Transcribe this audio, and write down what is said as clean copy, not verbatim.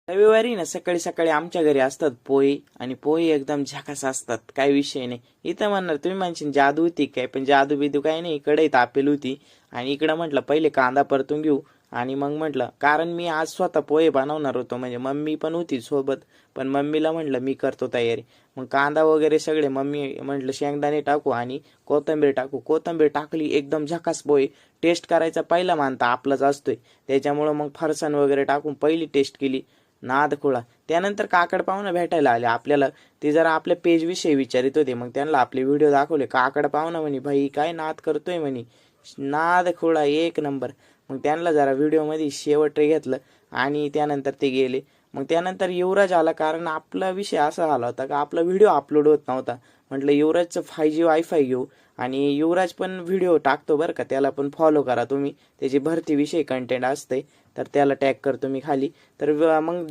रविवारी ना सकाळी सकाळी आमच्या घरी असतात पोहे आणि पोहे एकदम झकास असतात, काही विषय नाही. इथं म्हणणार तुम्ही म्हणशील जादू होती काय, पण जादू बिदू काही नाही. इकडे तापेल होती आणि इकडं म्हटलं पहिले कांदा परतून घेऊ आणि मग म्हटलं, कारण मी आज स्वतः पोहे बनवणार होतो, म्हणजे मम्मी पण होती सोबत, पण मम्मीला म्हटलं मी करतो तयारी. मग कांदा वगैरे सगळे मम्मी म्हटलं शेंगदाणे टाकू आणि कोथिंबीर टाकू. कोथिंबीर टाकली एकदम झकास पोहे. टेस्ट करायचा पहिला मानता आपलाच असतोय, त्याच्यामुळं मग फरसाण वगैरे टाकून पहिली टेस्ट केली. नाद खुळा. त्यानंतर काकड पाहुणं भेटायला आले आपल्याला. ते जरा आपल्या पेजविषयी विचारित होते, मग त्यांना आपले व्हिडिओ दाखवले. काकड पाहुणं म्हणे भाई काय नाद करतोय म्हणे. नाद खुळा एक नंबर. मग त्यांना जरा व्हिडिओमध्ये शेवट घेतलं आणि त्यानंतर ते गेले. मग त्यानंतर युवराज आला, कारण आपला विषय असा झाला होता का आपला व्हिडिओ अपलोड होत नव्हता. म्हटलं युवराजचं 5G वायफाय घेऊ आणि युवराज पण व्हिडिओ टाकतो बरं का, त्याला पण फॉलो करा तुम्ही. त्याची भरतीविषयी कंटेंट असते, तर त्याला टॅग करतो मी खाली. तर मग